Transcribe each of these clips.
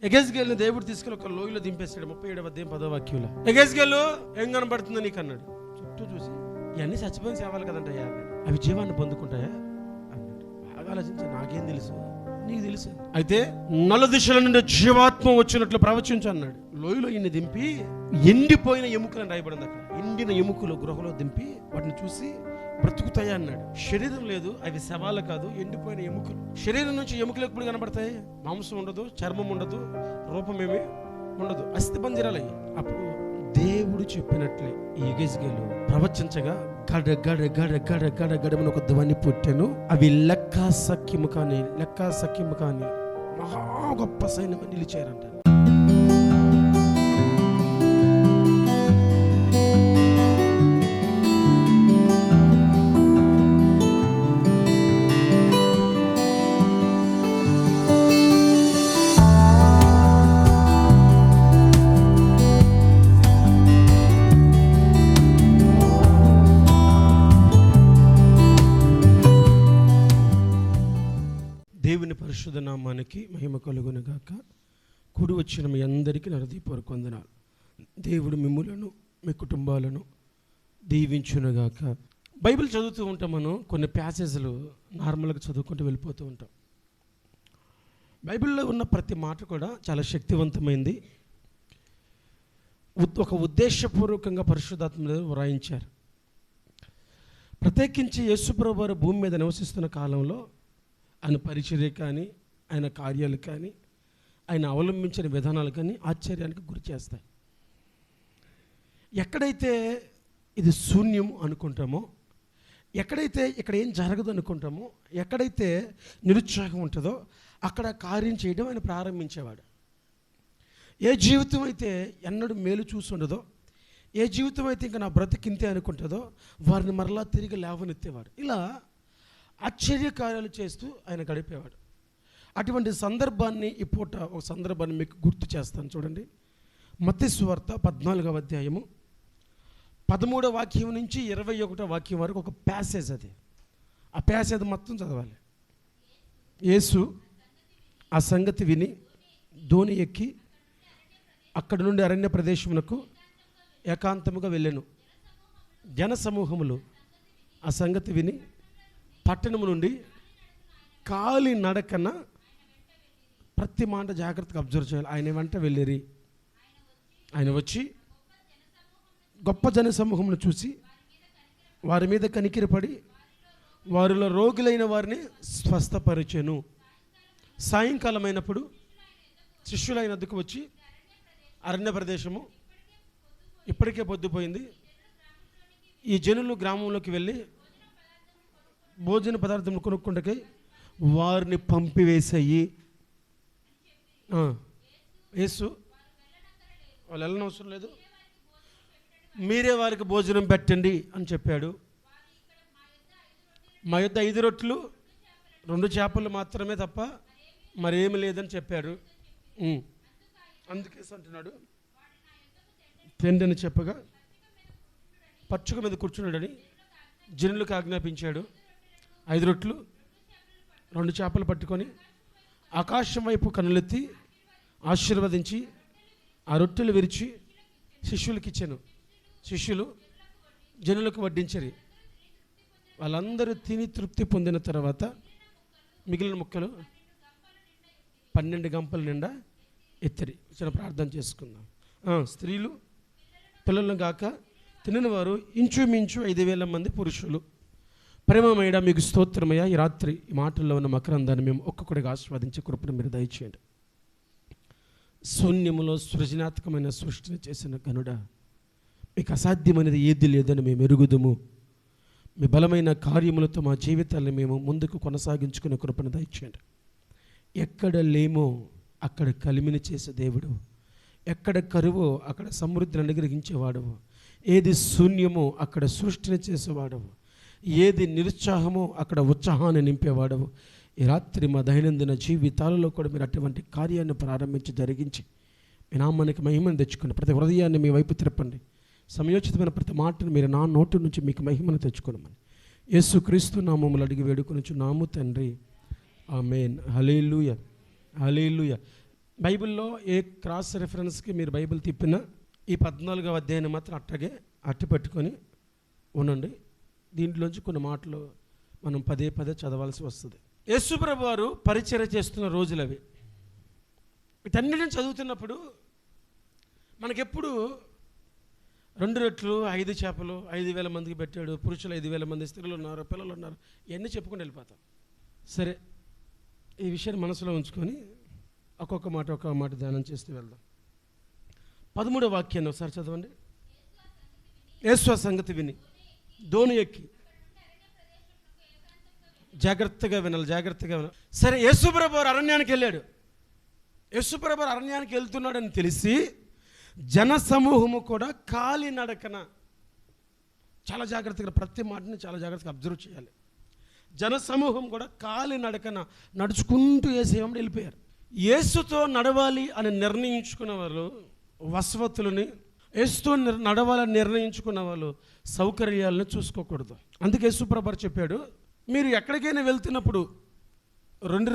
ఎగెజ్కేలుని దేవుడు తీసుకెళ్ళి ఒక లోయలో దింపేశాడు. 37వ అధ్యాయం 10వ వాక్యంలో, ఎగెజ్కేలు ఏం కనబడుతుందో నీకు అన్నాడు. చుట్టూ చూసి ఇవన్నీ చచ్చిపోయిన సేవలు కదంటయ్యా అన్నాడు. అవి జీవాన్ని పొందుకుంటాయా అన్నాడు. బాగా ఆలోచించా, నాకేం తెలుసు, నీకు తెలుసు. అయితే నలు దిశల నుండి జీవాత్మ వచ్చినట్లు ప్రవచించు అన్నాడు. లోయలో ఇన్ని దింపి ఎండిపోయిన ఎముకలను రాయబడింది. అక్కడ ఎండిన ఎముకలు గృహలో దింపి వాటిని చూసి బ్రతుకుతాయా అన్నాడు. శరీరం లేదు, అవి శవాలు కాదు, ఎండిపోయిన ఎముకలు. శరీరం నుంచి ఎముకలు ఎప్పుడు కనబడతాయి? మాంసం ఉండదు, చర్మం ఉండదు, రూపమేమి ఉండదు, అస్థిపంజరాలు. అప్పుడు దేవుడు చెప్పినట్లే ఎగెజ్కేలు ప్రవచించగా గడ గడ గడ గడ గడ గడమని ఒక ధ్వని పుట్టెను. అవి లెక్కా సఖ్యము కానీ మహా గొప్ప సైన్యం నిలిచారంట. దేవుని పరిశుద్ధ నామానికి మహిమ కలుగును గాక. కూడి వచ్చిన మీ అందరికీ నా హృదయపూర్వక వందనాలు. దేవుడు మిమ్ములను మీ కుటుంబాలను దీవించునుగాక. బైబిల్ చదువుతూ ఉంటాం మనం, కొన్ని ప్యాసేజ్లు నార్మల్గా చదువుకుంటూ వెళ్ళిపోతూ ఉంటాం. బైబిల్లో ఉన్న ప్రతి మాట కూడా చాలా శక్తివంతమైంది. ఒక ఉద్దేశపూర్వకంగా పరిశుద్ధాత్మ వ్రాయించారు. ప్రత్యేకించి యేసుప్రభువు వారు భూమి మీద నివసిస్తున్న కాలంలో ఆయన పరిచర్య కానీ, ఆయన కార్యాలు కానీ, ఆయన అవలంబించిన విధానాలు కానీ ఆశ్చర్యానికి గురి చేస్తాయి. ఎక్కడైతే ఇది శూన్యం అనుకుంటామో, ఎక్కడైతే ఇక్కడ ఏం జరగదు అనుకుంటామో, ఎక్కడైతే నిరుత్సాహం ఉంటుందో అక్కడ కార్యం చేయడం ఆయన ప్రారంభించేవాడు. ఏ జీవితం అయితే ఎన్నడూ మేలు చూసి ఉండదో, ఏ జీవితం అయితే ఇంకా నా బ్రతికింతే అనుకుంటుందో వారిని మరలా తిరిగి లేవనెత్తేవాడు. ఇలా ఆశ్చర్యకార్యాలు చేస్తూ ఆయన గడిపేవాడు. అటువంటి సందర్భాన్ని ఈ పూట ఒక సందర్భాన్ని మీకు గుర్తు చేస్తాను. చూడండి, మత్తయి సువార్త 14వ అధ్యాయము 13వ వాక్యం నుంచి 21వ వాక్యం వరకు ఒక ప్యాసేజ్. అది ఆ ప్యాసేజ్ మొత్తం చదవాలి. యేసు ఆ సంగతి విని దోణి ఎక్కి అక్కడి నుండి అరణ్య ప్రదేశమునకు ఏకాంతముగా వెళ్ళెను. జన సమూహములు ఆ సంగతి విని పట్టణము నుండి కాలి నడకన, ప్రతి మాట జాగ్రత్తగా అబ్జర్వ్ చేయాలి, ఆయన వెంట వెళ్ళిరి. ఆయన వచ్చి గొప్ప జన సమూహమును చూసి వారి మీద కనికిరపడి వారిలో రోగులైన వారిని స్వస్థపరిచెను. సాయంకాలం అయినప్పుడు శిష్యులైన వద్దకు వచ్చి, అరణ్య ప్రదేశము ఇప్పటికే పొద్దుపోయింది, ఈ జనులు గ్రామంలోకి వెళ్ళి భోజన పదార్థం కొనుక్కుంటకై వారిని పంపివేసాయి. యేసు వాళ్ళు వెళ్ళనవసరం లేదు, మీరే వారికి భోజనం పెట్టండి అని చెప్పాడు. మా యొద్ద 5 రొట్టెలు 2 చేపలు మాత్రమే తప్ప మరేమి లేదని చెప్పాడు. అందుకేసి అంటున్నాడు, తిండి అని చెప్పగా పచ్చుక మీద కూర్చున్నాడని జనులకు ఆజ్ఞాపించాడు. 5 రొట్టెలు 2 చేపలు పట్టుకొని ఆకాశం వైపు కన్నులెత్తి ఆశీర్వదించి ఆ రొట్టెలు విరిచి శిష్యులకు ఇచ్చాను. శిష్యులు జనులకు వడ్డించరి. వాళ్ళందరూ తిని తృప్తి పొందిన తర్వాత మిగిలిన ముక్కలు 12 గంపల నిండా ఎత్తిరి. చిన్న ప్రార్థన చేసుకుందాం. స్త్రీలు పిల్లలను గాక తినని వారు ఇంచుమించు 5,000 మంది పురుషులు. ప్రేమమయ్యా మీకు స్తోత్రమయ్యా, ఈ రాత్రి ఈ మాటల్లో ఉన్న మకరందాన్ని మేము ఒక్కొక్కడిగా ఆస్వాదించే కృపను మీరు దయచేయండి. శూన్యములో సృజనాత్మకమైన సృష్టిని చేసిన గనుడా, మీకు అసాధ్యమైనది ఏది లేదని మేము ఎరుగుదుము. మీ బలమైన కార్యములతో మా జీవితాన్ని మేము ముందుకు కొనసాగించుకునే కృపను దయచేయండి. ఎక్కడ లేమో అక్కడ కలిమిని చేసే దేవుడు, ఎక్కడ కరువో అక్కడ సమృద్ధిని అనుగ్రహించేవాడవు, ఏది శూన్యమో అక్కడ సృష్టిని చేసేవాడవు, ఏది నిరుత్సాహమో అక్కడ ఉత్సాహాన్ని నింపేవాడవు. ఈ రాత్రి మా దైనందిన జీవితాలలో కూడా మీరు అటువంటి కార్యాన్ని ప్రారంభించి జరిగించి మీ నామానికి మహిమను తెచ్చుకోండి. ప్రతి హృదయాన్ని మీ వైపు తిరపండి. సమయోచితమైన ప్రతి మాటను మీరు నా నోటి నుంచి మీకు మహిమను తెచ్చుకోనమని యేసుక్రీస్తు నామములు అడిగి వేడుకొనుచున్నాము తండ్రి, ఆమేన్. హల్లెలూయా, హల్లెలూయా. బైబిల్లో ఏ క్రాస్ రెఫరెన్స్కి మీరు బైబిల్ తిప్పినా ఈ 14వ అధ్యాయాన్ని మాత్రం అట్టి పెట్టుకొని ఉండండి. దీంట్లోంచి కొన్ని మాటలు మనం పదే చదవాల్సి వస్తుంది. యేసుప్రభు వారు పరిచర్య చేస్తున్న రోజులు అవి. వీటన్నిటిని చదువుతున్నప్పుడు మనకెప్పుడు 2 రొట్టెలు 5 చేపలు 5,000 మందికి పెట్టాడు, పురుషులు 5,000 మంది, స్త్రీలు ఉన్నారు, పిల్లలు ఉన్నారు, ఇవన్నీ చెప్పుకొని వెళ్ళిపోతాం. సరే, ఈ విషయాన్ని మనసులో ఉంచుకొని ఒక్కొక్క మాట ధ్యానం చేస్తూ వెళ్దాం. 13వ వాక్యాన్ని ఒకసారి చదవండి. యేసు ఆ సంగతి విని దోణి ఎక్కి, జాగ్రత్తగా వినాలి. సరే, యేసుప్రభు వారు అరణ్యానికి వెళ్ళాడు. యేసుప్రభు అరణ్యానికి వెళ్తున్నాడని తెలిసి జన సమూహము కూడా కాలినడకన, చాలా జాగ్రత్తగా ప్రతి మాటని చాలా జాగ్రత్తగా అబ్జర్వ్ చేయాలి. జన సమూహం కూడా కాలినడకన నడుచుకుంటూ యేసు వెళ్ళిపోయారు. యేసుతో నడవాలి అని నిర్ణయించుకున్న వాళ్ళు వసవతులని, యేసుతో నడవాలని నిర్ణయించుకున్న వాళ్ళు సౌకర్యాలను చూసుకోకూడదు. అందుకే యేసుప్రభు చెప్పాడు, మీరు ఎక్కడికైనా వెళ్తున్నప్పుడు రెండు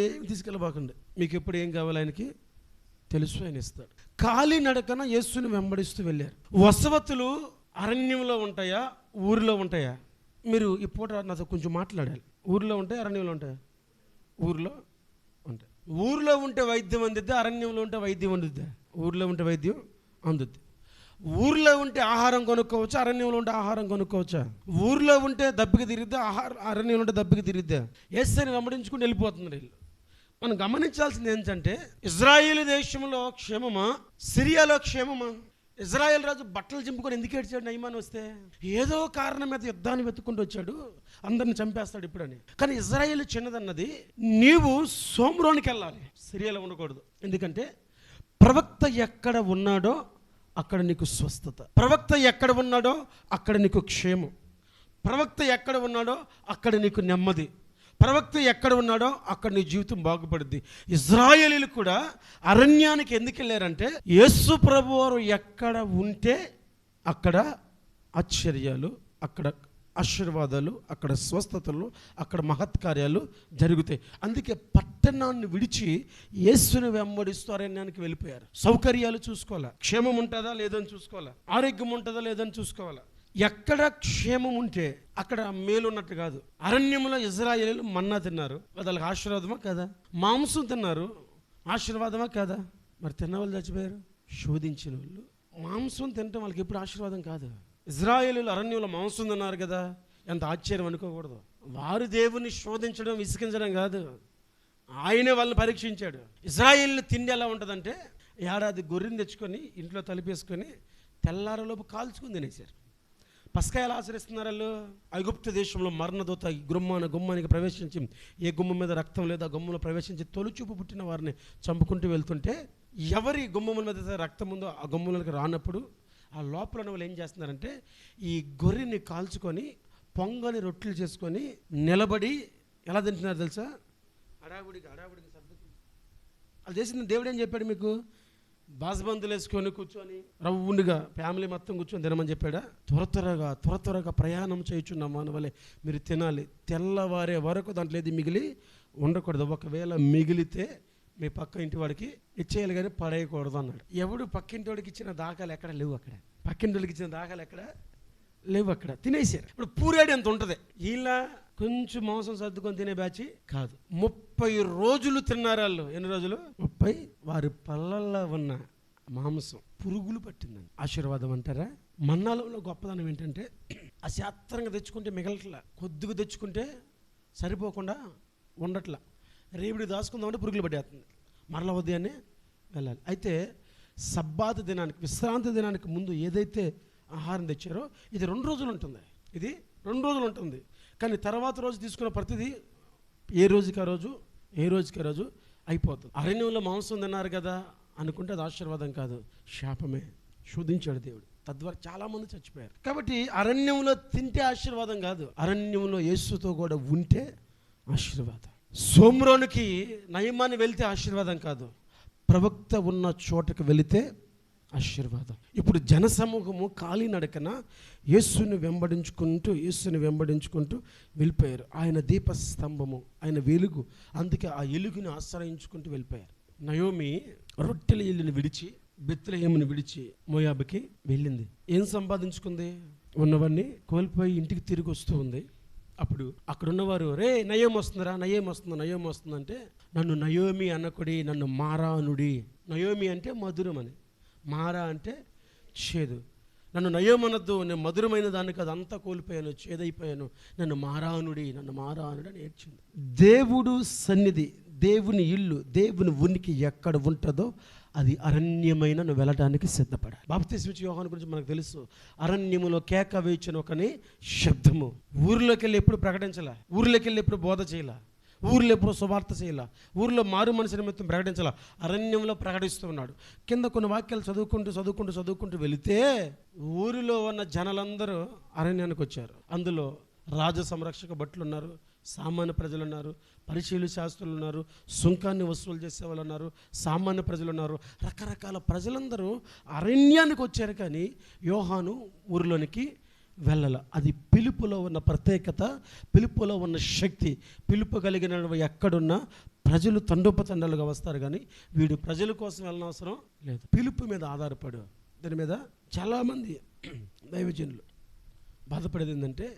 ఏమి తీసుకెళ్ళబాకండి. మీకు ఎప్పుడు ఏం కావాలి ఆయనకి తెలుసు, ఆయన ఇస్తాడు. ఖాళీ నడకన యేసుని వెంబడిస్తూ వెళ్ళారు. వసవతులు అరణ్యంలో ఉంటాయా, ఊరిలో ఉంటాయా? మీరు ఈ పూట నాతో కొంచెం మాట్లాడాలి. ఊరిలో ఉంటాయి, అరణ్యంలో ఉంటాయా? ఊరిలో ఉంటాయి. ఊరిలో ఉంటే వైద్యం అందిద్దా, అరణ్యంలో ఉంటే వైద్యం అందుద్దా? ఊరిలో ఉంటే వైద్యం అందుద్ది. ఊరిలో ఉంటే ఆహారం కొనుక్కోవచ్చా, అరణ్యంలో ఉంటే ఆహారం కొనుక్కోవచ్చా? ఊరిలో ఉంటే దప్పికి తిరిగిద్దా, అరణ్యంలో ఉంటే దప్పికి తిరిగిద్దా? యేసుని వెంబడించుకుని వెళ్ళిపోతున్నారు వీళ్ళు. మనం గమనించాల్సింది ఏంటంటే, ఇజ్రాయేల్ దేశంలో క్షేమమా, సిరియాలో క్షేమమా? ఇజ్రాయేల్ రాజు బట్టలు చింపుకొని ఎందుకు ఏడ్చాడు నయమాన్ వస్తే? ఏదో కారణం మీద యుద్ధాన్ని వెతుక్కుంటూ వచ్చాడు, అందరిని చంపేస్తాడు ఇప్పుడని. కానీ ఇజ్రాయేల్ చిన్నదన్నది, నీవు సోమ్రోనికి వెళ్ళాలి, సిరియాలో ఉండకూడదు. ఎందుకంటే ప్రవక్త ఎక్కడ ఉన్నాడో అక్కడ నీకు స్వస్థత, ప్రవక్త ఎక్కడ ఉన్నాడో అక్కడ నీకు క్షేమం, ప్రవక్త ఎక్కడ ఉన్నాడో అక్కడ నీకు నెమ్మది, ప్రవక్త ఎక్కడ ఉన్నాడో అక్కడ నీ జీవితం బాగుపడుద్ది. ఇజ్రాయేలీలు కూడా అరణ్యానికి ఎందుకు వెళ్ళారంటే, యేసు ప్రభువారు ఎక్కడ ఉంటే అక్కడ ఆశ్చర్యాలు, అక్కడ ఆశీర్వాదాలు, అక్కడ స్వస్థతలు, అక్కడ మహత్కార్యాలు జరుగుతాయి. అందుకే పట్టణాన్ని విడిచి యేసుని వెంబడిస్తూ అరణ్యానికి వెళ్ళిపోయారు. సౌకర్యాలు చూసుకోవాలా, క్షేమం ఉంటుందా లేదని చూసుకోవాలా, ఆరోగ్యం ఉంటుందా లేదని చూసుకోవాలా. ఎక్కడ క్షేమం ఉంటే అక్కడ మేలు ఉన్నట్టు కాదు. అరణ్యంలో ఇజ్రాయేలీలు మన్నా తిన్నారు, వాళ్ళకి ఆశీర్వాదమా కాదా? మాంసం తిన్నారు, ఆశీర్వాదమా కాదా? మరి తిన్నవాళ్ళు చచ్చిపోయారు. శోధించిన వాళ్ళు మాంసం తినటం వాళ్ళకి ఎప్పుడు ఆశీర్వాదం కాదు. ఇజ్రాయేలీలు అరణ్యంలో మాంసం తిన్నారు కదా, ఎంత ఆశ్చర్యం అనుకోకూడదు. వారు దేవుని శోధించడం, విసిగించడం కాదు, ఆయనే వాళ్ళని పరీక్షించాడు. ఇజ్రాయేలీల తిండి ఎలా ఉంటుందంటే, ఏడాది గొర్రెని తెచ్చుకొని ఇంట్లో తలిపేసుకొని తెల్లారలోపు కాల్చుకుని తినేశారు. పస్కాయలు ఆచరిస్తున్నారు వాళ్ళు. ఐగుప్తు దేశంలో మరణదూత గుమ్మానికి ప్రవేశించి, ఏ గుమ్మం మీద రక్తం లేదా గుమ్మంలో ప్రవేశించి తొలిచూపు పుట్టిన వారిని చంపుకుంటూ వెళ్తుంటే, ఎవరి గుమ్మముల మీద రక్తం ఉందో ఆ గుమ్మములకు రానప్పుడు ఆ లోపల వాళ్ళు ఏం చేస్తున్నారంటే, ఈ గొర్రెని కాల్చుకొని పొంగని రొట్టెలు చేసుకొని నిలబడి ఎలా తింటున్నారు తెలుసా? అడావుడికి సర్దుకు. అది చేసింది దేవుడు ఏం చెప్పాడు మీకు? బాస్బందులు వేసుకొని కూర్చొని రవ్వుండిగా ఫ్యామిలీ మొత్తం కూర్చొని తినమని చెప్పాడా? త్వరగా ప్రయాణం చేయుచున్నామా అని వల్లే మీరు తినాలి, తెల్లవారే వరకు దాంట్లో ఏది మిగిలి ఉండకూడదు. ఒకవేళ మిగిలితే మీ పక్క ఇంటి వాడికి ఇచ్చేయాలి కానీ పడేయకూడదు అన్నాడు. ఎవడు పక్కింటి వాడికి ఇచ్చిన దాఖలు ఎక్కడ లేవు, అక్కడ పక్కింటి వాళ్ళకి ఇచ్చిన దాఖలు ఎక్కడ లేవు, అక్కడ తినేసారు. ఇప్పుడు పూరేడు ఎంత ఉంటుంది, ఇలా కొంచెం మాంసం సర్దుకొని తినే బ్యాచ్ కాదు. 30 రోజులు తిన్నారు వాళ్ళు. ఎన్ని రోజులు? 30. వారి పళ్ళల్లో ఉన్న మాంసం పురుగులు పట్టిందని. ఆశీర్వాదం అంటారా? మన్నాలో గొప్పదనం ఏంటంటే, అశాస్త్రంగా తెచ్చుకుంటే మిగలట్లా, కొద్దిగా తెచ్చుకుంటే సరిపోకుండా ఉండట్లా. రేపుడి దాచుకుందామంటే పురుగులు పట్టేస్తుంది, మరల ఉదయాన్నే వెళ్ళాలి. అయితే సబ్బాతు దినానికి, విశ్రాంతి దినానికి ముందు ఏదైతే ఆహారం తెచ్చారో ఇది 2 రోజులు ఉంటుంది. ఇది 2 రోజులు ఉంటుంది. కానీ తర్వాత రోజు తీసుకున్న ప్రతిదీ ఏ రోజుకి ఆ రోజు అయిపోతుంది. అరణ్యంలో మాంసం తిన్నారు కదా అనుకుంటే అది ఆశీర్వాదం కాదు, శాపమే. శోధించాడు దేవుడు, తద్వారా చాలామంది చచ్చిపోయారు. కాబట్టి అరణ్యంలో తింటే ఆశీర్వాదం కాదు, అరణ్యంలో యేసుతో కూడా ఉంటే ఆశీర్వాదం. సోమ్రోనికి నయమాన్ని వెళ్తే ఆశీర్వాదం కాదు, ప్రవక్త ఉన్న చోటకు వెళితే ఆశీర్వాదం. ఇప్పుడు జనసమూహము కాలినడకన యేసుని వెంబడించుకుంటూ వెళ్ళిపోయారు. ఆయన దీపస్తంభము, ఆయన వెలుగు, అందుకే ఆ వెలుగుని ఆశ్రయించుకుంటూ వెళ్ళిపోయారు. నయోమి రొట్టెల ఇల్లుని విడిచి, బెత్లెహేముని విడిచి మోయాబుకి వెళ్ళింది. ఏం సంపాదించుకుంది? ఉన్నవన్నీ కోల్పోయి ఇంటికి తిరిగి వస్తూ ఉంది. అప్పుడు అక్కడ ఉన్నవారు, రే నయోమి వస్తుందిరా, నయోమి వస్తుందంటే, నన్ను నయోమి అనకుడి, నన్ను మారా అనుడి. నయోమి అంటే మధురం అని, మారా అంటే చేదు. నన్ను నయోమనద్దు, నేను మధురమైన దాన్ని కాదు, అంతా కోల్పోయాను, చేదైపోయాను, నన్ను మారానుడి అని ఏడ్చింది. దేవుడు సన్నిధి, దేవుని ఇల్లు, దేవుని ఉనికి ఎక్కడ ఉంటుందో అది అరణ్యమైన నువ్వు వెళ్ళడానికి సిద్ధపడాలి. బాప్తిస్మ ఇచ్చే యోహాను గురించి మనకు తెలుసు. అరణ్యములో కేక వేయించిన ఒకని శబ్దము. ఊరిలోకి వెళ్ళి ఎప్పుడు ప్రకటించాల, ఊరిలోకి వెళ్ళి ఎప్పుడు బోధ చేయాల, ఊర్లో ఎప్పుడు సువార్త చేయాల, ఊర్లో మారు మనసు నిమిత్తం ప్రకటించాల, అరణ్యంలో ప్రకటిస్తూ ఉన్నాడు. కింద కొన్ని వాక్యాలు చదువుకుంటూ వెళితే ఊరిలో ఉన్న జనాలందరూ అరణ్యానికి వచ్చారు. అందులో రాజ సంరక్షక భటులు ఉన్నారు, సామాన్య ప్రజలు ఉన్నారు, పరిశీలు శాస్త్రులు ఉన్నారు, సుంకాన్ని వసూలు చేసే వాళ్ళు ఉన్నారు, సామాన్య ప్రజలు ఉన్నారు. రకరకాల ప్రజలందరూ అరణ్యానికి వచ్చారు, కానీ యోహాను ఊరిలోనికి వెళ్ళాల. అది పిలుపులో ఉన్న ప్రత్యేకత, పిలుపులో ఉన్న శక్తి. పిలుపు కలిగిన ఎక్కడున్నా ప్రజలు తండోపతండాలుగా వస్తారు, కానీ వీడు ప్రజల కోసం వెళ్ళనవసరం లేదు. పిలుపు మీద ఆధారపడు. దాని మీద చాలామంది దైవజనులు బాధపడేది ఏంటంటే,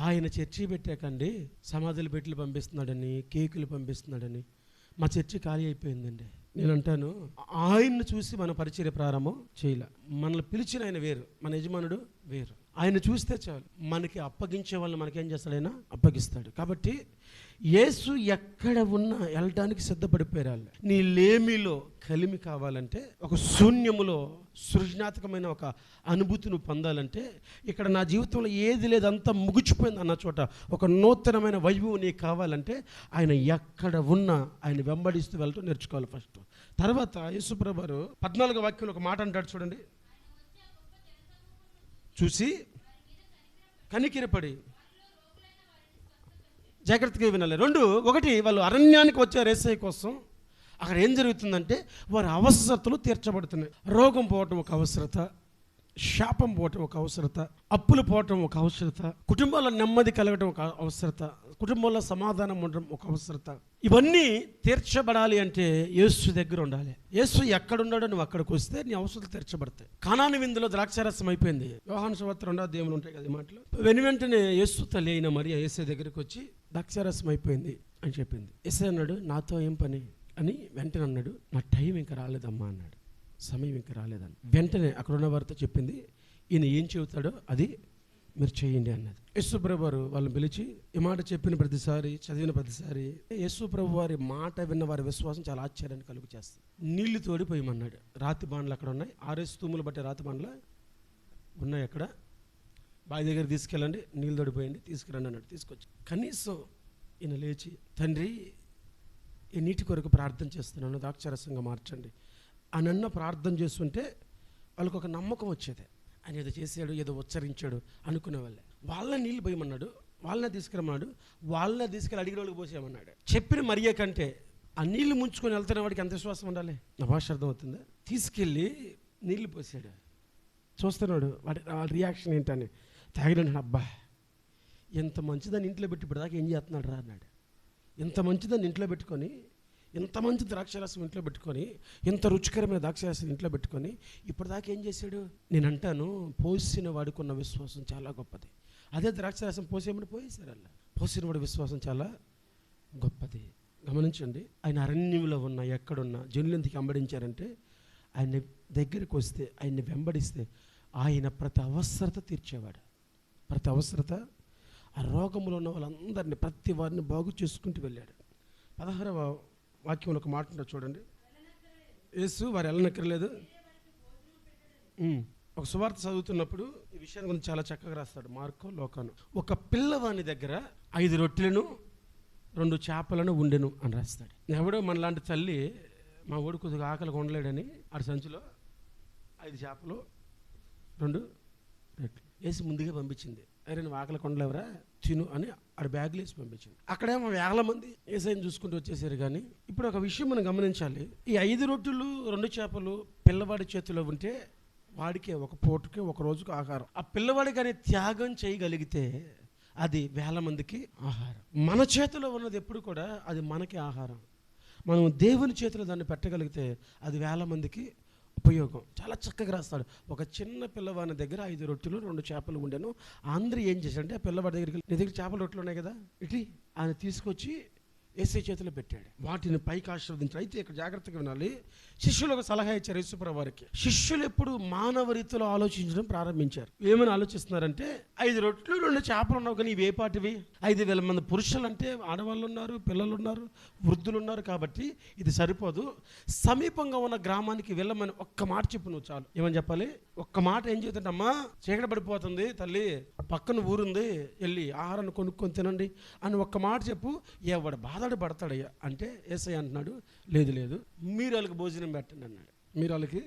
ఆయన చర్చి పెట్టాకండి సమాధులు పెట్లు పంపిస్తున్నాడని, కేకులు పంపిస్తున్నాడని మా చర్చి ఖాళీ అయిపోయిందండి. నేను అంటాను, ఆయన్ని చూసి మన పరిచర్య ప్రారంభం చేయలే. మనల్ని పిలిచిన ఆయన వేరు, మన యజమానుడు వేరు. ఆయన చూస్తే చాలు, మనకి అప్పగించే వాళ్ళు మనకేం చేస్తాడు, ఆయన అప్పగిస్తాడు. కాబట్టి యేసు ఎక్కడ ఉన్నా వెళ్ళడానికి సిద్ధపడిపోయారు. నీ లేమిలో కలిమి కావాలంటే, ఒక శూన్యములో సృజనాత్మకమైన ఒక అనుభూతి నువ్వు పొందాలంటే, ఇక్కడ నా జీవితంలో ఏది లేదు అంతా ముగిచిపోయింది అన్న చోట ఒక నూతనమైన వైభవం నీకు కావాలంటే, ఆయన ఎక్కడ ఉన్నా ఆయన వెంబడిస్తూ వెళ్ళటం నేర్చుకోవాలి ఫస్ట్. తర్వాత యేసుప్రభువు 14వ వాక్యంలో ఒక మాట అంటాడు చూడండి, చూసి కనికిరపడి. జాగ్రత్తగా వినాలి. 2, 1 వాళ్ళు అరణ్యానికి వచ్చారు యేసయ్య కోసం. అక్కడ ఏం జరుగుతుందంటే, వారి అవసరతలు తీర్చబడుతున్నాయి. రోగం పోవటం ఒక అవసరత, శాపం పోవటం ఒక అవసరత, అప్పులు పోవటం ఒక అవసరత, కుటుంబాల్లో నెమ్మది కలగటం ఒక అవసరత, కుటుంబంలో సమాధానం ఉండడం ఒక అవసరత. ఇవన్నీ తీర్చబడాలి అంటే యేసు దగ్గర ఉండాలి. యేసు ఎక్కడున్నాడో నువ్వు అక్కడికి వస్తే నీ అవసరాలు తీర్చబడతాయి. కానాను విందులో ద్రాక్షారసం అయిపోయింది. యోహాను సువార్త 2వ అధ్యాయంలో ఉంటాయి కదా ఈ మాటలు. వెంటనే యేసు తల్లి అయిన మరియ యేసయ్య దగ్గరికి వచ్చి ద్రాక్షారసం అయిపోయింది అని చెప్పింది. యేసయ్య అన్నాడు, నాతో ఏం పని అని వెంటనే అన్నాడు. నా టైం ఇంకా రాలేదమ్మా అన్నాడు, సమయం ఇంకా రాలేదని. వెంటనే అక్కడ ఉన్న వారితో చెప్పింది, ఈయన ఏం చెబుతాడో అది మీరు చేయండి అన్నది. యేసుప్రభు వారు వాళ్ళని పిలిచి ఈ మాట చెప్పిన ప్రతిసారి, చదివిన ప్రతిసారి యేసుప్రభు వారి మాట విన్న వారి విశ్వాసం చాలా ఆశ్చర్యాన్ని కలుగు చేస్తుంది. నీళ్లు తోడిపోయమన్నాడు. రాతి బాండ్లు అక్కడ ఉన్నాయి, 6 తూములు బట్టే రాతి బాండ్లు ఉన్నాయి. అక్కడ బావి దగ్గర తీసుకెళ్ళండి, నీళ్ళు తోడిపోయండి, తీసుకురండి అన్నాడు. తీసుకొచ్చి కనీసం ఈయన లేచి, తండ్రి ఈ నీటి కొరకు ప్రార్థన చేస్తున్నాను, ద్రాక్షారసంగా మార్చండి అని అన్న ప్రార్థన చేస్తుంటే వాళ్ళకు ఒక నమ్మకం వచ్చేది. ఆయన ఏదో చేశాడు, ఏదో ఉచ్చరించాడు అనుకునే వాళ్ళే. వాళ్ళ నీళ్ళు పోయమన్నాడు, వాళ్ళనే తీసుకురమ్మన్నాడు, వాళ్ళనే తీసుకెళ్ళి అడిగిన వాళ్ళకి పోసేయమన్నాడు. చెప్పిన మరియ కంటే ఆ నీళ్లు ముంచుకొని వెళ్తున్న వాడికి ఎంత విశ్వాసం ఉండాలి? నా భాష అర్థం అవుతుందా? తీసుకెళ్ళి నీళ్లు పోసాడు. చూస్తున్నాడు వాడి రియాక్షన్ ఏంటని. తాగినాడు, అబ్బా ఎంత మంచిదాన్ని ఇంట్లో పెట్టి ఇప్పటిదాకా ఏం చేస్తున్నాడు రా అన్నాడు. ఎంత మంచిదాన్ని ఇంట్లో పెట్టుకొని, ఎంత మంచి ద్రాక్షారసం ఇంట్లో పెట్టుకొని, ఎంత రుచికరమైన ద్రాక్షారసం ఇంట్లో పెట్టుకొని ఇప్పటిదాకా ఏం చేశాడు? నేను అంటాను, పోసిన వాడికి ఉన్న విశ్వాసం చాలా గొప్పది. అదే ద్రాక్షారసం పోసేయమని పోయేశారు. అలా పోసిన వాడి విశ్వాసం చాలా గొప్పది. గమనించండి, ఆయన అరణ్యంలో ఉన్న ఎక్కడున్నా జనులు ఎందుకు వెంబడించారంటే, ఆయన దగ్గరికి వస్తే, ఆయన్ని వెంబడిస్తే ఆయన ప్రతి అవసరత తీర్చేవాడు. ప్రతి అవసరత, ఆ రోగంలో ఉన్న వాళ్ళందరినీ, ప్రతి వారిని బాగు చేసుకుంటూ వెళ్ళాడు. 16వ వాక్యంలో ఒక మాట ఉంటుంది చూడండి, యేసు వారు వెళ్ళనక్కర్లేదు. ఒక సువార్త చదువుతున్నప్పుడు ఈ విషయాన్ని గురించి చాలా చక్కగా రాస్తాడు మార్కో, లోకాను. ఒక పిల్లవాని దగ్గర 5 రొట్టెలను 2 చేపలను ఉండెను అని రాస్తాడు. ఎవడో మనలాంటి తల్లి, మా ఓడి కొద్దిగా ఆకలిగా ఉండలేడని ఆడి సంచిలో 5 చేపలు 2 రొట్టెలు వేసి ముందుగా పంపించింది. అరే నువ్వు ఆకలి కొండలేవరా తిను అని ఆడ బ్యాగులు వేసి పంపించింది. అక్కడేమో వేల మంది ఏసైని చూసుకుంటూ వచ్చేసారు. కానీ ఇప్పుడు ఒక విషయం మనం గమనించాలి. ఈ 5 రొట్టెలు 2 చేపలు పిల్లవాడి చేతిలో ఉంటే వాడికే ఒక పూటకి ఒక రోజుకు ఆహారం. ఆ పిల్లవాడి కానీ త్యాగం చేయగలిగితే అది వేల మందికి ఆహారం. మన చేతిలో ఉన్నది ఎప్పుడు కూడా అది మనకి ఆహారం. మనం దేవుని చేతిలో దాన్ని పెట్టగలిగితే అది వేల మందికి ఉపయోగం. చాలా చక్కగా రాస్తాడు. ఒక చిన్న పిల్లవాని దగ్గర 5 రొట్టెలు 2 చేపలు ఉండేను. అందరూ ఏం చేశాడంటే ఆ పిల్లవాడి దగ్గరికి, నీ దగ్గర చేపల రొట్టెలు ఉన్నాయి కదా ఇటీ ఆయన తీసుకొచ్చి యేసు చేతిలో పెట్టాడు. వాటిని పైకి ఆశీర్వదించాడు. అయితే ఇక్కడ జాగ్రత్తగా వినాలి. శిష్యులు ఒక సలహా ఇచ్చారు యేసుప్రభువు వారికి. శిష్యులు ఎప్పుడు మానవ రీతిలో ఆలోచించడం ప్రారంభించారు. ఏమని ఆలోచిస్తున్నారంటే 5 రొట్టెలు 2 చేపలు ఉన్నావు కానీ ఇవి ఏ పాటివి? 5,000 మంది పురుషులు అంటే ఆడవాళ్ళు ఉన్నారు, పిల్లలు ఉన్నారు, వృద్ధులు ఉన్నారు. కాబట్టి ఇది సరిపోదు. సమీపంగా ఉన్న గ్రామానికి వెళ్ళమని ఒక్క మాట చెప్పు నువ్వు చాలు. ఏమని చెప్పాలి? ఒక్క మాట ఏం చెబుతుంటే, అమ్మా చీకటి పడిపోతుంది తల్లి, పక్కన ఊరుంది, వెళ్ళి ఆహారాన్ని కొనుక్కొని తినండి అని ఒక్క మాట చెప్పు. ఎవడు బాధడు పడతాడయ్యా అంటే యేసయ్య అంటున్నాడు, లేదు లేదు మీరు వాళ్ళకి భోజనం పెట్టండి అన్నాడు. మీరు వాళ్ళకి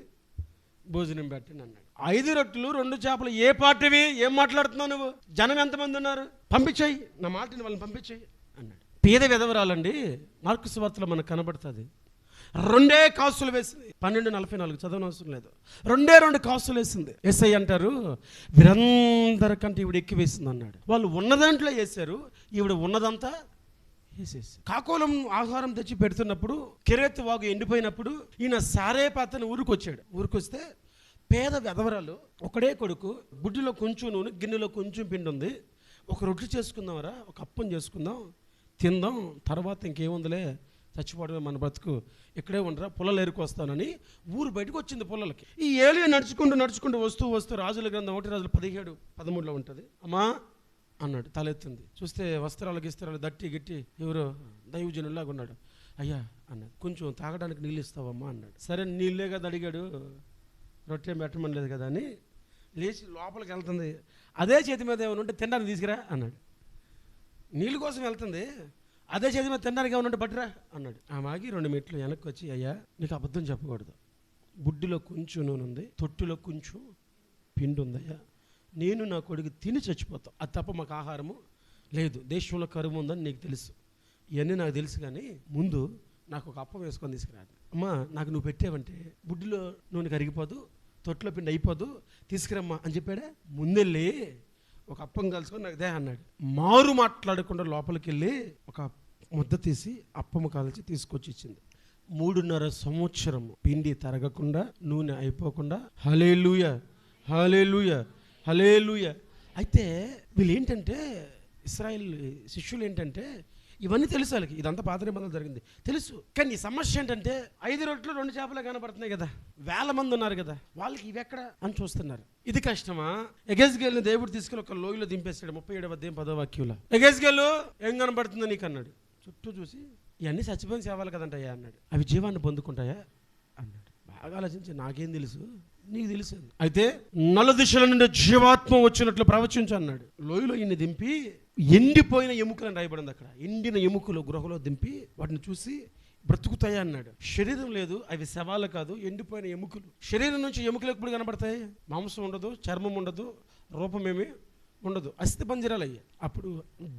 భోజనం పెట్టండి అన్నాడు. 5 రొట్టెలు 2 చేపలు ఏ పాటివి? ఏం మాట్లాడుతున్నావు నువ్వు? జనం ఎంతమంది ఉన్నారు? పంపించేయి, నా మాటని వాళ్ళని పంపించేయి అన్నాడు. పేద విధవరాలండి మార్కు సువార్తలో మనకు కనబడుతుంది. 2 కాసులు వేసింది. 12:44 చదవనవసరం లేదు. 2 కాసులు వేసింది. యేసయ్య అంటారు, వీరందరికంటే ఈవిడ ఎక్కువ వేసింది అన్నాడు. వాళ్ళు ఉన్న దాంట్లో వేశారు, ఈవిడ ఉన్నదంతా వేసేసి. కాకోలం ఆహారం తెచ్చి పెడుతున్నప్పుడు కెరేతు వాగు ఎండిపోయినప్పుడు ఈయన సారేపాతని ఊరికొచ్చాడు. ఊరికొస్తే పేద విధవరాలు, ఒకడే కొడుకు, బుడ్డిలో కొంచెం నూనె, గిన్నెలో కొంచెం పిండి ఉంది, ఒక రొట్టె చేసుకుందాంరా, ఒక అప్పం చేసుకుందాం, తిందాం, తర్వాత ఇంకేముందిలే, చచ్చిపోవడమే మన బ్రతుకు, ఇక్కడే ఉండరా, పుల్లలు ఏరుకొస్తానని ఊరు బయటకు వచ్చింది పుల్లలకి. ఈ ఏలియా నడుచుకుంటూ వస్తూ రాజుల గ్రంథం 1 రాజులు 17:13 ఉంటుంది. అమ్మా అన్నాడు. తలెత్తింది. చూస్తే వస్త్రాలు దట్టి గిట్టి ఎవరో దైవజనులాగా ఉన్నాడు. అయ్యా అన్నాడు. కొంచెం తాగడానికి నీళ్ళు ఇస్తావమ్మా అన్నాడు. సరే నీళ్ళే కదా అడిగాడు, రొట్టె పెట్టమని లేదు కదా అని లేచి లోపలికి వెళ్తుంది. అదే చేతి మీద ఏమైనా ఉంటే తినడానికి తీసుకురా అన్నాడు. నీళ్ళు కోసం వెళ్తుంది, అదే చేతి మీద తినడానికి ఏమైనా ఉంటే పట్టురా అన్నాడు. ఆ మాగి 2 మెట్లు వెనక్కి వచ్చి, అయ్యా నీకు అబద్ధం చెప్పకూడదు, బుడ్డిలో కొంచెం నూనె ఉంది, తొట్టిలో కొంచెం పిండి ఉందయ్యా, నేను నా కొడుకు తిని చచ్చిపోతాం, అది తప్ప మాకు ఆహారము లేదు, దేశంలో కరువు ఉందని నీకు తెలుసు, ఇవన్నీ నాకు తెలుసు, కానీ ముందు నాకు ఒక అప్పం వేసుకొని తీసుకురాదు. అమ్మా నాకు నువ్వు పెట్టావంటే బుడ్డిలో నూనె కరిగిపోదు, తొట్టిలో పిండి అయిపోదు, తీసుకురమ్మా అని చెప్పాడా. ముందెళ్ళి ఒక అప్పం కలుసుకొని నాకు దే అన్నాడు. మారు మాట్లాడకుండా లోపలికి వెళ్ళి ఒక ముద్ద తీసి అప్పము కాల్చి తీసుకొచ్చి ఇచ్చింది. 3.5 సంవత్సరము పిండి తరగకుండా, నూనె అయిపోకుండా, హల్లెలూయా హల్లెలూయా హల్లెలూయా. అయితే వీళ్ళు ఏంటంటే, ఇశ్రాయేల్ శిష్యులు ఏంటంటే, ఇవన్నీ తెలుసు వాళ్ళకి, ఇదంతా పాత నిబంధనలు జరిగింది తెలుసు. కానీ ఈ సమస్య ఏంటంటే 5 రొట్టెలు 2 చేపలు కనబడుతున్నాయి కదా, వేల మంది ఉన్నారు కదా, వాళ్ళకి ఇవి ఎక్కడ అని చూస్తున్నారు. ఇది కష్టమా? యెహెజ్కేలుని దేవుడు తీసుకెళ్ళి ఒక లోయలో దింపేస్తాడు. 37వ అధ్యాయం 10వ వాక్యంలో, యెహెజ్కేలు ఏం కనబడుతుందో నీకు అన్నాడు. చుట్టూ చూసి ఇవన్నీ చచ్చిపోయిన సేవలు కదంటయ్యా అన్నాడు. అవి జీవాన్ని పొందుకుంటాయా అన్నాడు. బాగా ఆలోచించి, నాకేం తెలుసు, నీకు తెలుసు. అయితే 4 దిశల నుండి జీవాత్మ వచ్చినట్లు ప్రవచించు అన్నాడు. లోయలో ఇన్ని దింపి ఎండిపోయిన ఎముకలను రాయబడింది. అక్కడ ఎండిన ఎముకలు గృహలో దింపి వాటిని చూసి బ్రతుకుతాయా అన్నాడు. శరీరం లేదు, అవి శవాలు కాదు, ఎండిపోయిన ఎముకలు. శరీరం నుంచి ఎముకలు ఎప్పుడు కనబడతాయి? మాంసం ఉండదు, చర్మం ఉండదు, రూపమేమి ఉండదు, అస్థి పంజరాలు అయ్యాయి. అప్పుడు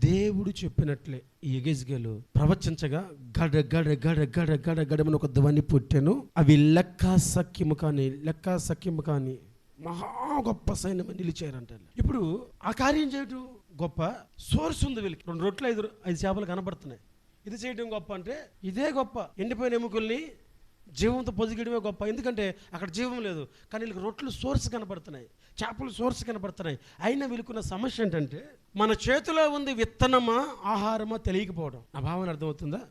దేవుడు చెప్పినట్లే ఈ యెహెజ్కేలు ప్రవచించగా గడ గడ గడ గడ గడ గడమని ఒక ధ్వని పుట్టెను. అవి లెక్క సఖ్యము కాని మహా గొప్ప సైన్యం నిలిచారంట. ఇప్పుడు ఆ కార్యం చేయటం గొప్ప, సోర్స్ ఉంది వీళ్ళకి. 2 రొట్టెలు 5 చేపలు కనబడుతున్నాయి. ఇది చేయడం గొప్ప అంటే ఇదే గొప్ప. ఎండిపోయిన ఎముకల్ని జీవంతో పొదిగడమే గొప్ప. ఎందుకంటే అక్కడ జీవం లేదు, కానీ వీళ్ళకి రొట్టెలు సోర్స్ కనబడుతున్నాయి, చేపలు సోర్స్ కనబడుతున్నాయి. అయినా వీళ్ళకున్న సమస్య ఏంటంటే, మన చేతిలో ఉంది విత్తనమా ఆహారమా తెలియకపోవడం. నా భావన అర్థమవుతుందా?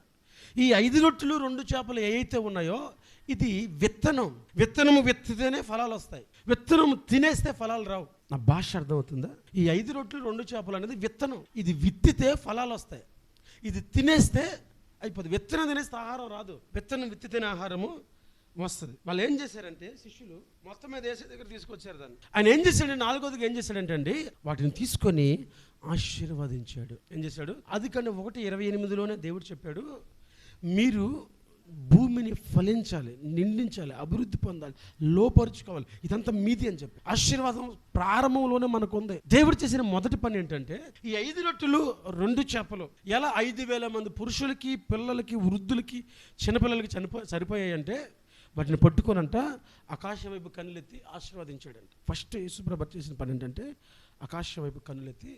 ఈ 5 రొట్టెలు 2 చేపలు ఏవైతే ఉన్నాయో ఇది విత్తనం. విత్తనము విత్తితేనే ఫలాలు వస్తాయి, విత్తనము తినేస్తే ఫలాలు రావు. నా భాష అర్థమవుతుందా? ఈ 5 రొట్టెలు 2 చేపలు అనేది విత్తనం. ఇది విత్తితే ఫలాలు వస్తాయి, ఇది తినేస్తే అయిపోతుంది. విత్తనం తినేస్తే ఆహారం రాదు, విత్తనం విత్తితేనే ఆహారము వస్తుంది. వాళ్ళు ఏం చేశారంటే, శిష్యులు మొత్తం మీద వేసే దగ్గర తీసుకొచ్చారు దాన్ని. ఆయన ఏం చేశాడంటే 4వదిగా ఏం చేశాడంటే అండి, వాటిని తీసుకొని ఆశీర్వదించాడు. ఏం చేశాడు? 1:28 దేవుడు చెప్పాడు, మీరు భూమిని ఫలించాలి, నిండించాలి, అభివృద్ధి పొందాలి, లోపరుచుకోవాలి, ఇదంతా మీది అని చెప్పి ఆశీర్వాదం ప్రారంభంలోనే మనకు ఉంది. దేవుడు చేసిన మొదటి పని ఏంటంటే ఈ 5 రొట్టెలు 2 చేపలు ఎలా 5,000 మంది పురుషులకి, పిల్లలకి, వృద్ధులకి, చిన్నపిల్లలకి సరిపోయాయంటే వాటిని పట్టుకోనంట ఆకాశం వైపు కన్నులెత్తి ఆశీర్వదించాడంట. ఫస్ట్ యేసుప్రభు చేసిన పని ఏంటంటే ఆకాశం వైపు కన్నులెత్తి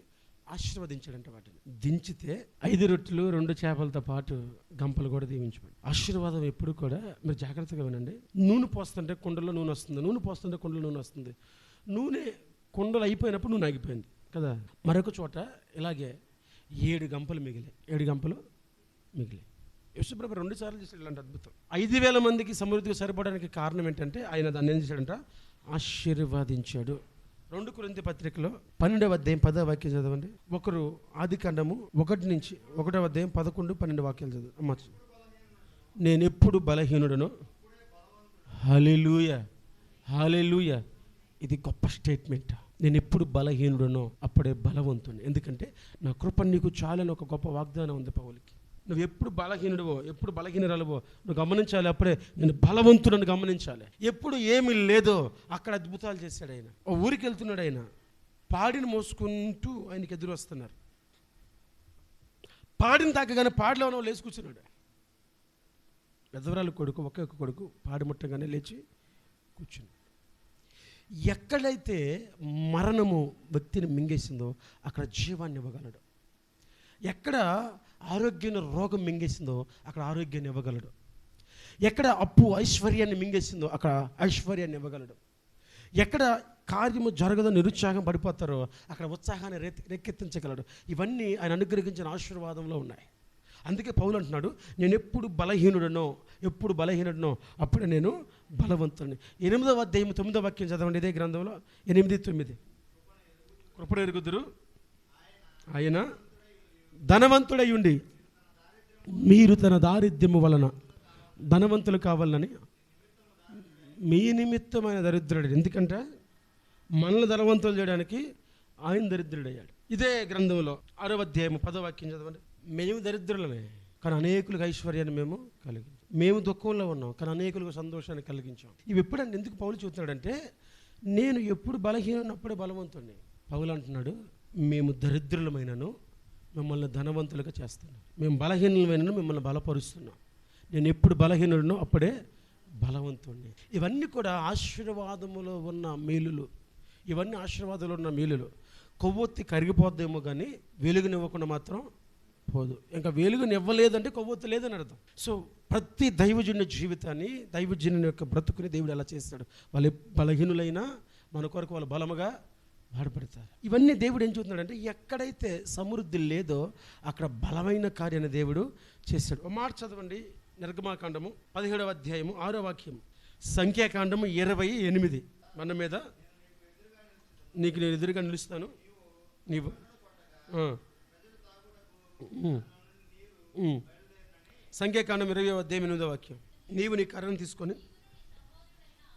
ఆశీర్వదించాడంట. వాటిని దించితే 5 రొట్టెలు 2 చేపలతో పాటు గంపలు కూడా దీవించబడి. ఆశీర్వాదం ఎప్పుడు కూడా మీరు జాగ్రత్తగా వినండి. నూనె పోస్తుంటే కుండలో నూనె వస్తుంది, నూనె పోస్తుంటే కుండలో నూనె వస్తుంది. నూనె కుండలు అయిపోయినప్పుడు నూనె ఆగిపోయింది కదా. మరొక చోట ఇలాగే 7 గంపలు మిగిలాయి. 7 గంపలు మిగిలాయి. యేసుప్రభు 2 సార్లు చేశాడు ఇలాంటి అద్భుతం. 5,000 మందికి సమృద్ధిగా సరిపడడానికి కారణం ఏంటంటే ఆయన దాన్ని ఏం చేశాడంట, ఆశీర్వదించాడు. 2 కొరింథీ పత్రికలో 12వ అధ్యాయం 10వ వాక్యం చదవండి. ఒకరు ఆదికాండము 1 నుంచి 1వ అధ్యాయం 11, 12 వాక్యాలు చదువు. అమ్మ, నేను ఎప్పుడు బలహీనుడను. హల్లెలూయా, హల్లెలూయా. ఇది గొప్ప స్టేట్మెంట్. నేను ఎప్పుడు బలహీనుడనో అప్పుడే బలవంతుని. ఎందుకంటే నా కృప నీకు చాలని ఒక గొప్ప వాగ్దానం ఉంది పౌలుకి. నువ్వు ఎప్పుడు బలహీనుడువో, ఎప్పుడు బలహీనురాలువో నువ్వు గమనించాలి. అప్పుడే నేను బలవంతుడని గమనించాలి. ఎప్పుడు ఏమీ లేదో అక్కడ అద్భుతాలు చేశాడు ఆయన. ఓ ఊరికి వెళ్తున్నాడు ఆయన, పాడిని మోసుకుంటూ ఆయనకి ఎదురు వస్తున్నారు. పాడిని తాకగానే పాడిలో ఉన్న లేచి కూర్చున్నాడు. పెద్దవరాలు కొడుకు, ఒకే ఒక కొడుకు పాడి ముట్టగానే లేచి కూర్చున్నాడు. ఎక్కడైతే మరణము వ్యక్తిని మింగేసిందో అక్కడ జీవాన్ని ఇవ్వగలడు. ఎక్కడ ఆరోగ్యాన్ని రోగం మింగేసిందో అక్కడ ఆరోగ్యాన్ని ఇవ్వగలడు. ఎక్కడ అప్పు ఐశ్వర్యాన్ని మింగేసిందో అక్కడ ఐశ్వర్యాన్ని ఇవ్వగలడు. ఎక్కడ కార్యము జరగదో నిరుత్సాహం పడిపోతారో అక్కడ ఉత్సాహాన్ని రేకెత్తించగలడు. ఇవన్నీ ఆయన అనుగ్రహించిన ఆశీర్వాదంలో ఉన్నాయి. అందుకే పౌలు అంటున్నాడు, నేను ఎప్పుడు బలహీనుడనో అప్పుడే నేను బలవంతుడిని. 8వ అధ్యాయం 9వ వాక్యం చదవండి. ఇదే గ్రంథంలో 8:9. కృపను ఎరుగుదురు ఆయన ధనవంతుడై ఉండి మీరు తన దారిద్ర్యము వలన ధనవంతులు కావాలని మీ నిమిత్తమైన దరిద్రుడు. ఎందుకంటే మనల్ని ధనవంతులు చేయడానికి ఆయన దరిద్రుడయ్యాడు. ఇదే గ్రంథంలో 6వ అధ్యాయం 10వ వాక్యం చదవండి. మేము దరిద్రులమే కానీ అనేకులకు ఐశ్వర్యాన్ని మేము కలిగించాం. మేము దుఃఖంలో ఉన్నాం కానీ అనేకులకు సంతోషాన్ని కలిగించాం. ఇవి ఎప్పుడంటే ఎందుకు పౌలు చూస్తున్నాడంటే నేను ఎప్పుడు బలహీనప్పుడే బలవంతుడిని. పౌలు అంటున్నాడు, మేము దరిద్రులమైనను మిమ్మల్ని ధనవంతులుగా చేస్తున్నాం. మేము బలహీనమైనను మిమ్మల్ని బలపరుస్తున్నాం. నేను ఎప్పుడు బలహీనుడినో అప్పుడే బలవంతుడిని. ఇవన్నీ కూడా ఆశీర్వాదములో ఉన్న మేలులు. ఇవన్నీ ఆశీర్వాదంలో ఉన్న మేలులు. కొవ్వొత్తి కరిగిపోద్దేమో కానీ వెలుగునివ్వకుండా మాత్రం పోదు. ఇంకా వెలుగునివ్వలేదంటే కొవ్వొత్తి లేదని అర్థం. సో ప్రతి దైవజనుని జీవితాన్ని, దైవజనుని యొక్క బ్రతుకుని దేవుడు ఎలా చేస్తాడు. వాళ్ళు బలహీనులైనా మన కొరకు వాళ్ళు బలముగా వాడపడతారు. ఇవన్నీ దేవుడు ఏం చూస్తున్నాడంటే ఎక్కడైతే సమృద్ధి లేదో అక్కడ బలమైన కార్యాన్ని దేవుడు చేశాడు. ఒక మాట చదవండి. నిర్గమాకాండము 17వ అధ్యాయము 6వ వాక్యం, సంఖ్యాకాండము 28. మన మీద నీకు నేను ఎదురుగా నిలుస్తాను, నీవు సంఖ్యాకాండం 20వ అధ్యాయం 8వ వాక్యం, నీవు నీ కర్రను తీసుకొని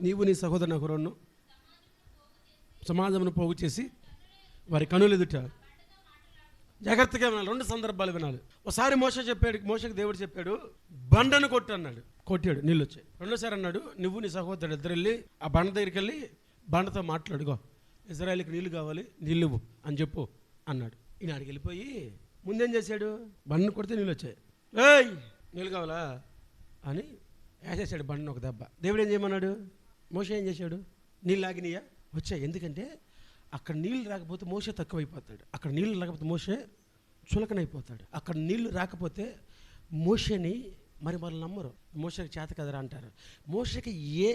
నీవు నీ సహోదరుని హోరును సమాజమును పోగు చేసి వారి కనులు ఎదుట. జాగ్రత్తగా వినాలి. 2 సందర్భాలు వినాలి. ఒకసారి మోషకి దేవుడు చెప్పాడు, బండను కొట్టు అన్నాడు. కొట్టాడు, నీళ్ళు వచ్చాయి. రెండోసారి అన్నాడు, నువ్వు నీ సహోదరుడు ఇద్దరు వెళ్ళి ఆ బండ దగ్గరికి వెళ్ళి బండతో మాట్లాడుగో, ఇజ్రాయేల్కి నీళ్ళు కావాలి, నీళ్ళు ఇవ్వు అని చెప్పు అన్నాడు. ఈయన అడిగి వెళ్ళిపోయి ముందేం చేశాడు, బండను కొడితే నీళ్ళు వచ్చాయి. ఏయ్ నీళ్ళు కావాలా అని వేసేసాడు బండను ఒక దెబ్బ. దేవుడు ఏం చేయమన్నాడు, మోషే ఏం చేశాడు, నీళ్ళు ఆగినాయా, వచ్చాయి. ఎందుకంటే అక్కడ నీళ్ళు రాకపోతే మోషే తక్కువైపోతాడు, అక్కడ నీళ్ళు రాకపోతే మోషే చులకనైపోతాడు. అక్కడ నీళ్లు రాకపోతే మోషేని మరి వాళ్ళు నమ్మరు, మోషేకి చేత కదరా అంటారు. మోషేకి ఏ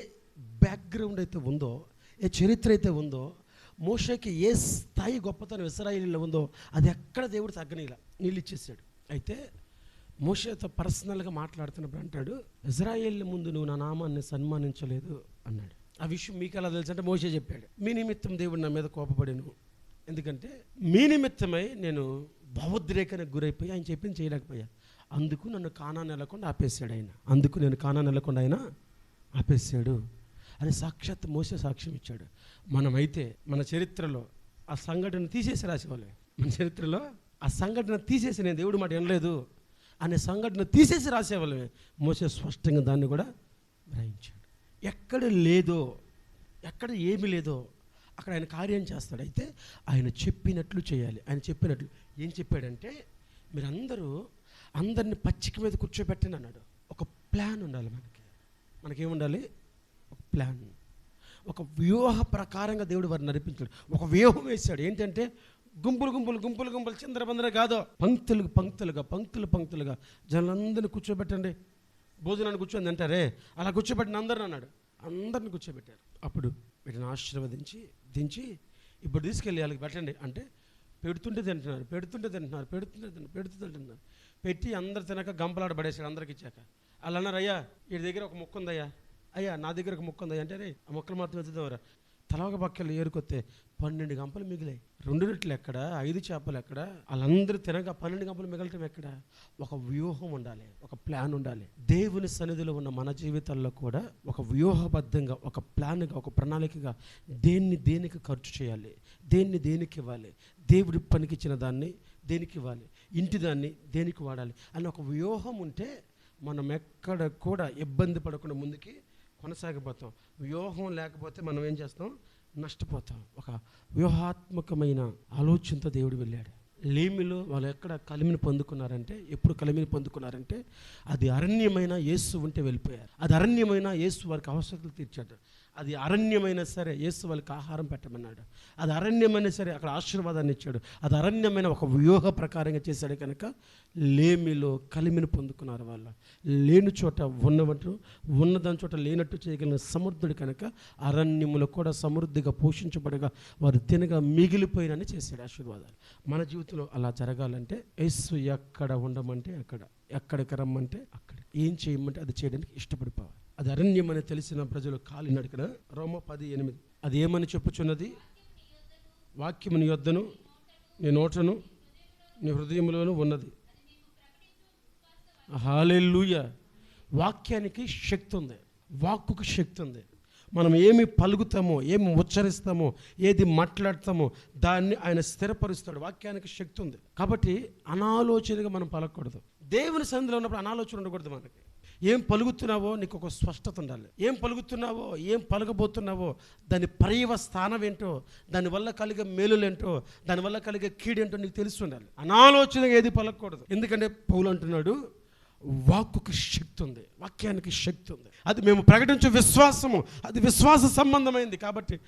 బ్యాక్గ్రౌండ్ అయితే ఉందో, ఏ చరిత్ర అయితే ఉందో, మోషేకి ఏ స్థాయి గొప్పతనం ఇశ్రాయేలీలో ఉందో అది ఎక్కడ దేవుడు తగ్గనీలా నీళ్ళు ఇచ్చేసాడు. అయితే మోషేతో పర్సనల్గా మాట్లాడుతున్నప్పుడు అంటాడు, ఇశ్రాయేల్ ముందు నువ్వు నా నామాన్ని సన్మానించలేదు అన్నాడు. ఆ విషయం మీకు ఎలా తెలుసు అంటే మోషే చెప్పాడు, మీ నిమిత్తం దేవుడు నా మీద కోపపడాను, ఎందుకంటే మీ నిమిత్తమై నేను భావోద్రేకానికి గురైపోయి ఆయన చెప్పింది చేయలేకపోయా, అందుకు నన్ను కానాను వెళ్ళకుండా ఆపేశాడు ఆయన, అందుకు నేను కానాను వెళ్ళకుండా ఆయన ఆపేశాడు అని సాక్షాత్ మోసే సాక్ష్యం ఇచ్చాడు. మనమైతే మన చరిత్రలో ఆ సంఘటన తీసేసి రాసేవాళ్ళే. మన చరిత్రలో ఆ సంఘటన తీసేసి నేను దేవుడి మాట వినలేదు, అనే సంఘటన తీసేసి రాసేవాళ్ళమే. మోసే స్పష్టంగా దాన్ని కూడా గ్రహించాడు. ఎక్కడ లేదో, ఎక్కడ ఏమి లేదో అక్కడ ఆయన కార్యం చేస్తాడు. అయితే ఆయన చెప్పినట్లు చేయాలి. ఆయన చెప్పినట్లు ఏం చెప్పాడంటే, మీరందరూ అందరిని పచ్చిక మీద కూర్చోబెట్టండి అన్నాడు. ఒక ప్లాన్ ఉండాలి మనకేముండాలి? ఒక ప్లాన్, ఒక వ్యూహ ప్రకారంగా దేవుడు వారిని నడిపించాడు. ఒక వ్యూహం వేశాడు. ఏంటంటే గుంపులు చిందరబందర కాదు, పంక్తులుగా జనులందరినీ కూర్చోబెట్టండి. భోజనాన్ని కూర్చొని అంటారే, అలా కూర్చోబెట్టిన అందరిని అన్నాడు. అందరిని కూర్చోబెట్టారు. అప్పుడు వీటిని ఆశీర్వదించి దించి ఇప్పుడు తీసుకెళ్ళి వాళ్ళకి పెట్టండి అంటే, పెడుతుంటే తింటున్నారు. పెట్టి అందరు తినక గంపలాడ పడేసాడు. అందరికి ఇచ్చాక వాళ్ళు అన్నారు, అయ్యా వీడి దగ్గర ఒక మొక్క ఉందయ్యా, అయ్యా నా దగ్గర ఒక మొక్క ఉందయ్యా అంటే, రే ఆ మొక్కలు మాత్రం ఎత్తుదావరా. తలవక పక్కలు ఏరుకొస్తే 12 గంపలు మిగిలాయి. 2 రొట్టెలు ఎక్కడ, 5 చేపలు ఎక్కడ, వాళ్ళందరూ తినక 12 గంపలు మిగలటం ఎక్కడ? ఒక వ్యూహం ఉండాలి, ఒక ప్లాన్ ఉండాలి. దేవుని సన్నిధిలో ఉన్న మన జీవితాల్లో కూడా ఒక వ్యూహబద్ధంగా, ఒక ప్లాన్గా, ఒక ప్రణాళికగా దేనికి ఖర్చు చేయాలి, దేనికి ఇవ్వాలి, దేవుడి పనికి ఇచ్చిన దాన్ని దేనికి ఇవ్వాలి, ఇంటి దాన్ని దేనికి వాడాలి అని ఒక వ్యూహం ఉంటే మనం ఎక్కడ కూడా ఇబ్బంది పడకుండా ముందుకి కొనసాగిపోతాం. వ్యూహం లేకపోతే మనం ఏం చేస్తాం? నష్టపోతాం. ఒక వ్యూహాత్మకమైన ఆలోచనతో దేవుడు వెళ్ళాడు. లేమిలో వాళ్ళు ఎక్కడ కలిమిని పొందుకున్నారంటే, ఎప్పుడు కలిమిని పొందుకున్నారంటే, అది అరణ్యమైన యేసు ఉంటే వెళ్ళిపోయారు. అది అరణ్యమైన యేసు వారికి అవసరతలు తీర్చాడు. అది అరణ్యమైనా సరే యేసు వాళ్ళకి ఆహారం పెట్టమన్నాడు. అది అరణ్యమైనా సరే అక్కడ ఆశీర్వాదాన్ని ఇచ్చాడు. అది అరణ్యమైన ఒక వ్యూహ ప్రకారంగా చేశాడు కనుక లేమిలో కలిమిని పొందుకున్నారు. వాళ్ళు లేని చోట ఉన్నట్టు, ఉన్నదాని చోట లేనట్టు చేయగలిగిన సమృద్ధుడు కనుక అరణ్యములో కూడా సమృద్ధిగా పోషించబడగా వారు తినగా మిగిలిపోయినని చేశాడు ఆశీర్వాదాలు. మన జీవితంలో అలా జరగాలంటే యేసు ఎక్కడ ఉండమంటే అక్కడ, ఎక్కడికి రమ్మంటే అక్కడ, ఏం చేయమంటే అది చేయడానికి ఇష్టపడిపోవాలి. అది అరణ్యమని తెలిసిన ప్రజలు కాలి నడికన రోమ 10:8 అది ఏమని చెప్పుచున్నది? వాక్యము నీ యొద్దను, నీ నోటను, నీ హృదయంలోనూ ఉన్నది. హల్లెలూయా. వాక్యానికి శక్తి ఉంది, వాక్కుకు శక్తి ఉంది. మనం ఏమి పలుకుతామో, ఏమి ఉచ్చరిస్తామో, ఏది మాట్లాడతామో దాన్ని ఆయన స్థిరపరుస్తాడు. వాక్యానికి శక్తి ఉంది కాబట్టి అనాలోచనగా మనం పలకూడదు. దేవుని సన్నిధిలో ఉన్నప్పుడు అనాలోచన ఉండకూడదు. మనకి ఏం పలుకుతున్నావో నీకు ఒక స్పష్టత ఉండాలి. ఏం పలుకుతున్నావో, ఏం పలకబోతున్నావో దాని పర్యవస్థానం ఏంటో, దానివల్ల కలిగే మేలులేంటో, దానివల్ల కలిగే కీడేంటో నీకు తెలిసి ఉండాలి. అనాలోచనగా ఏది పలకూడదు. ఎందుకంటే పౌలు అంటున్నాడు, వాక్కుకి శక్తి ఉంది, వాక్యానికి శక్తి ఉంది. అది మేము ప్రకటించే విశ్వాసము, అది విశ్వాస సంబంధమైంది కాబట్టి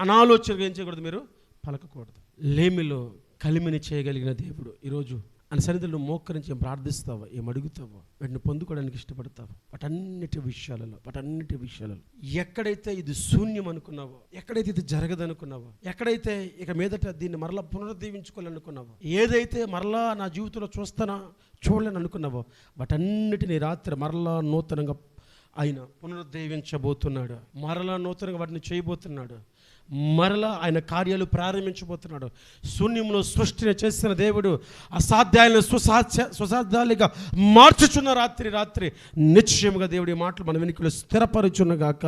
అనాలోచనగా ఏం చేయకూడదు, మీరు పలకకూడదు. లేమిలో కలిమిని చేయగలిగిన దేవుడు ఈరోజు ఆయన సన్నిధిలో మోకరించి ఏం ప్రార్థిస్తావో, ఏం అడుగుతావో, వాటిని పొందుకోవడానికి ఇష్టపడతావో, వాటన్నిటి విషయాలలో ఎక్కడైతే ఇది శూన్యం అనుకున్నావో, ఎక్కడైతే ఇది జరగదనుకున్నావో, ఎక్కడైతే ఇక మీదట దీన్ని మరలా పునరుద్ధరించుకోవాలనుకున్నావో, ఏదైతే మరలా నా జీవితంలో చూడలేని అనుకున్నావో, వాటన్నిటిని రాత్రి మరలా నూతనంగా ఆయన పునరుద్ధరించబోతున్నాడు. మరలా నూతనంగా వాటిని చేయబోతున్నాడు. మరలా ఆయన కార్యాలు ప్రారంభించబోతున్నాడు. శూన్యంలో సృష్టిని చేసిన దేవుడు అసాధ్యాలను సుసాధ్యాలుగా మార్చుచున్న రాత్రి నిశ్చయముగా దేవుడి మాటలు మన వెనుకలు స్థిరపరుచున్నగాక.